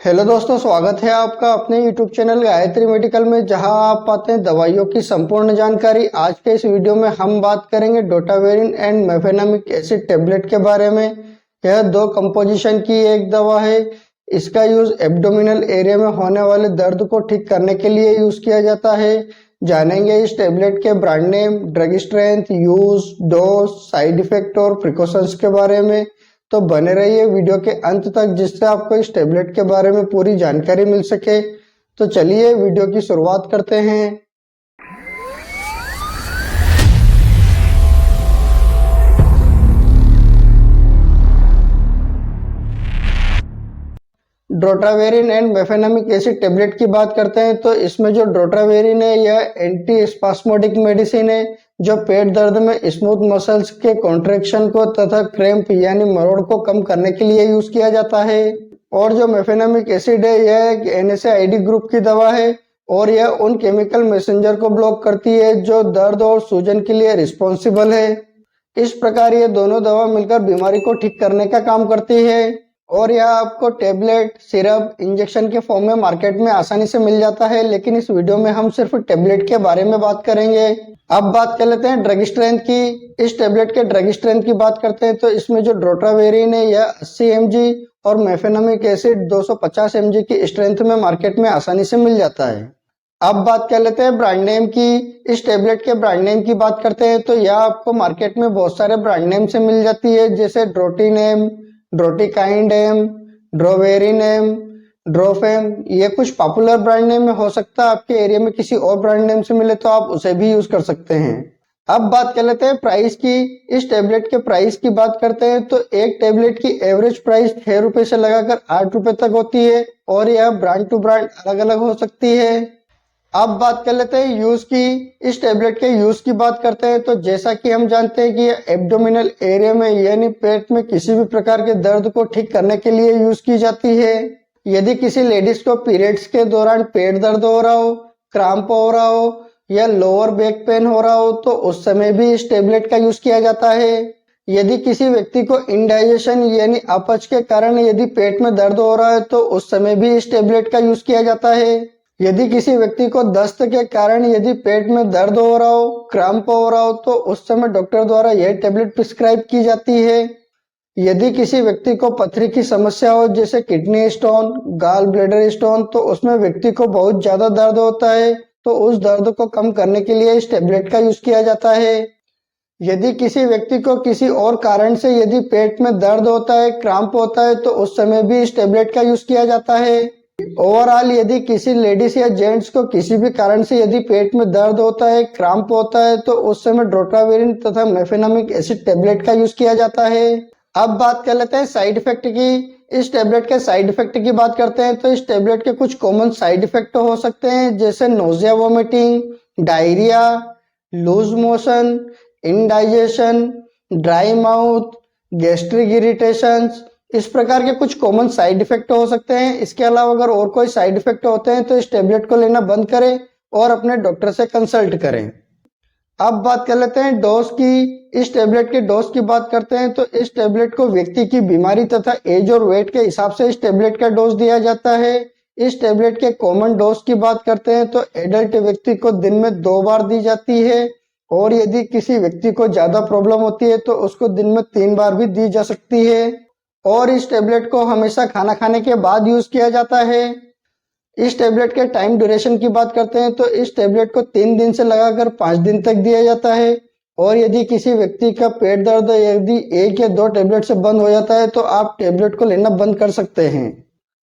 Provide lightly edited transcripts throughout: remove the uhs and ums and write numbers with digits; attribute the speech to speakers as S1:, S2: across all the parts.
S1: Hello दोस्तों, स्वागत है आपका अपने यूट्यूब चैनल गायत्री मेडिकल में, जहां आप पाते हैं दवाइयों की संपूर्ण जानकारी। आज के इस वीडियो में हम बात करेंगे डोटावेरिन एंड मेफेनामिक एसिड टेबलेट के बारे में। यह दो कंपोजिशन की एक दवा है। इसका यूज एब्डोमिनल एरिया में होने वाले दर्द को ठीक करने के लिए यूज किया जाता है। जानेंगे इस टेबलेट के brand name, drug strength, use, dose, side effect और प्रिकॉशंस के बारे में। तो बने रहिए वीडियो के अंत तक, जिससे आपको इस टेबलेट के बारे में पूरी जानकारी मिल सके। तो चलिए वीडियो की शुरुआत करते हैं। Drotaverine and mefenamic acid tablet की बात करते हैं तो इसमें जो ड्रोटावेरिन है यह एंटी स्पास्मोडिक मेडिसिन है, जो पेट दर्द में स्मूथ मसल्स के कॉन्ट्रैक्शन को तथा क्रैम्प यानी मरोड़ को कम करने के लिए यूज किया जाता है। और जो मेफेनामिक एसिड है यह एक NSAID ग्रुप की दवा है और यह उन केमिकल मैसेंजर को ब्लॉक करती है जो दर्द और सूजन के लिए रिस्पॉन्सिबल है। इस प्रकार ये दोनों दवा मिलकर बीमारी को ठीक करने का काम करती है और यह आपको टेबलेट, सिरप, इंजेक्शन के फॉर्म में मार्केट में आसानी से मिल जाता है। लेकिन इस वीडियो में हम सिर्फ टेबलेट के बारे में बात करेंगे। अब बात कर लेते हैं ड्रग स्ट्रेंथ की। इस टेबलेट के ड्रग स्ट्रेंथ की बात करते हैं तो इसमें जो ड्रोटावेरिन है यह 80 mg और मेफेनामिक एसिड 250 mg की स्ट्रेंथ में मार्केट में आसानी से मिल जाता है। अब बात कर लेते हैं ब्रांड नेम की। इस टेबलेट के ब्रांड नेम की बात करते हैं तो यह आपको मार्केट में बहुत सारे ब्रांड नेम से मिल जाती है, जैसे ड्रोटिनेम, ड्रोटिकाइंडेम, ड्रोवेरिनेम, ड्रोफेम। ये कुछ पॉपुलर ब्रांड नेम में हो सकता है आपके एरिया में किसी और ब्रांड नेम से मिले तो आप उसे भी यूज कर सकते हैं। अब बात कर लेते हैं प्राइस की। इस टेबलेट के प्राइस की बात करते हैं तो एक टेबलेट की एवरेज प्राइस 6 रुपए से लगाकर 8 रुपए तक होती है और यह ब्रांड टू ब्रांड अलग अलग हो सकती है। अब बात कर लेते हैं यूज की। इस टेबलेट के यूज की बात करते हैं तो जैसा कि हम जानते हैं कि यह एब्डोमिनल एरिया में यानी पेट में किसी भी प्रकार के दर्द को ठीक करने के लिए यूज की जाती है। यदि किसी लेडीज को पीरियड्स के दौरान पेट दर्द हो रहा हो, क्राम्प हो रहा हो या लोअर बैक पेन हो रहा हो तो उस समय भी इस टेबलेट का यूज किया जाता है। यदि किसी व्यक्ति को इंडाइजेशन यानी अपच के कारण यदि पेट में दर्द हो रहा है तो उस समय भी इस टेबलेट का यूज किया जाता है। यदि किसी व्यक्ति को दस्त के कारण यदि पेट में दर्द हो रहा हो, क्रैम्प हो रहा हो तो उस समय डॉक्टर द्वारा यह टेबलेट प्रिस्क्राइब की जाती है। यदि किसी व्यक्ति को पथरी की समस्या हो, जैसे kidney stone, gall bladder stone, तो उसमें व्यक्ति को बहुत ज्यादा दर्द होता है तो उस दर्द को कम करने के लिए इस टेबलेट का यूज किया जाता है। यदि किसी व्यक्ति को किसी और कारण से यदि पेट में दर्द होता है, क्रैम्प होता है तो उस समय भी इस टेबलेट का यूज किया जाता है। ओवरऑल यदि किसी लेडीज या जेंट्स को किसी भी कारण से यदि पेट में दर्द होता है, क्रैम्प होता है तो उस समय ड्रोटावेरिन तथा मेफेनामिक एसिड टेबलेट का यूज किया जाता है। अब बात कर लेते हैं साइड इफेक्ट की। इस टेबलेट के साइड इफेक्ट की बात करते हैं तो इस टेबलेट के कुछ कॉमन साइड इफेक्ट हो सकते हैं, जैसे nausea, vomiting, diarrhoea, loose motion, indigestion, dry mouth, gastric irritations. इस प्रकार के कुछ कॉमन साइड इफेक्ट हो सकते हैं। इसके अलावा अगर और कोई साइड इफेक्ट होते हैं तो इस टेबलेट को लेना बंद करें और अपने डॉक्टर से कंसल्ट करें। अब बात कर लेते हैं डोज की। इस टेबलेट के डोज की बात करते हैं तो इस टेबलेट को व्यक्ति की बीमारी तथा एज और वेट के हिसाब से इस टेबलेट का डोज दिया जाता है। इस टेबलेट के कॉमन डोज की बात करते हैं तो एडल्ट व्यक्ति को दिन में 2 बार दी जाती है और यदि किसी व्यक्ति को ज्यादा प्रॉब्लम होती है तो उसको दिन में 3 बार भी दी जा सकती है। और इस टेबलेट को हमेशा खाना खाने के बाद यूज किया जाता है। इस टेबलेट के टाइम ड्यूरेशन की बात करते हैं तो इस टेबलेट को 3 दिन से लगाकर 5 दिन तक दिया जाता है और यदि किसी व्यक्ति का पेट दर्द यदि 1 या 2 टेबलेट से बंद हो जाता है तो आप टेबलेट को लेना बंद कर सकते हैं।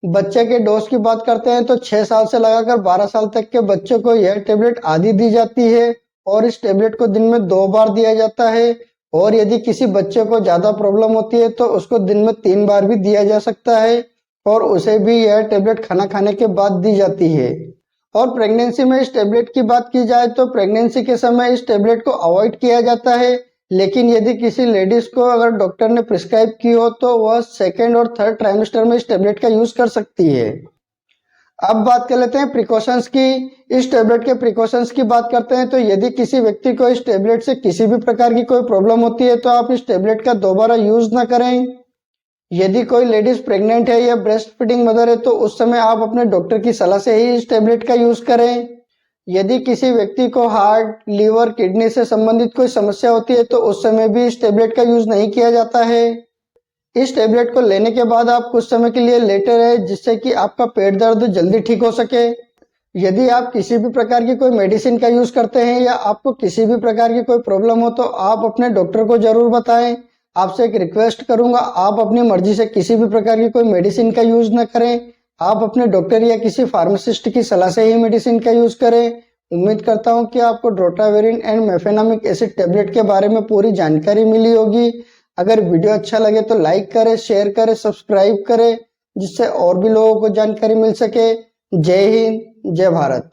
S1: बच्चे के डोज की बात करते हैं तो 6 साल से लगाकर 12 साल तक के बच्चों को यह टेबलेट आधी दी जाती है और इस टेबलेट को दिन में 2 बार दिया जाता है और यदि किसी बच्चे को ज्यादा प्रॉब्लम होती है तो उसको दिन में 3 बार भी दिया जा सकता है और उसे भी यह टेबलेट खाना खाने के बाद दी जाती है। और प्रेगनेंसी में इस टेबलेट की बात की जाए तो प्रेगनेंसी के समय इस टेबलेट को अवॉइड किया जाता है, लेकिन यदि किसी लेडीज को अगर डॉक्टर ने प्रिस्क्राइब की हो तो वह 2nd और 3rd ट्राइमेस्टर में इस टेबलेट का यूज कर सकती है। अब बात कर लेते हैं प्रिकॉशंस की। इस टेबलेट के प्रिकॉशंस की बात करते हैं तो यदि किसी व्यक्ति को इस टेबलेट से किसी भी प्रकार की कोई प्रॉब्लम होती है तो आप इस टेबलेट का दोबारा यूज ना करें। यदि कोई लेडीज प्रेग्नेंट है या ब्रेस्ट फीडिंग मदर है तो उस समय आप अपने डॉक्टर की सलाह से ही इस टेबलेट का यूज करें। यदि किसी व्यक्ति को हार्ट, लीवर, किडनी से संबंधित कोई समस्या होती है तो उस समय भी इस टेबलेट का यूज नहीं किया जाता है। इस टेबलेट को लेने के बाद आप कुछ समय के लिए लेटे रहे जिससे कि आपका पेट दर्द जल्दी ठीक हो सके। यदि आप किसी भी प्रकार की कोई मेडिसिन का यूज करते हैं या आपको किसी भी प्रकार की कोई प्रॉब्लम हो तो आप अपने डॉक्टर को जरूर बताएं। आपसे एक रिक्वेस्ट करूंगा, आप अपनी मर्जी से किसी भी प्रकार की कोई मेडिसिन का यूज न करें। आप अपने डॉक्टर या किसी फार्मासिस्ट की सलाह से ही मेडिसिन का यूज करें। उम्मीद करता हूं कि आपको drotaverine and mefenamic acid tablet के बारे में पूरी जानकारी मिली होगी। अगर वीडियो अच्छा लगे तो लाइक करें, शेयर करें, सब्सक्राइब करें, जिससे और भी लोगों को जानकारी मिल सके। जय हिंद, जय भारत।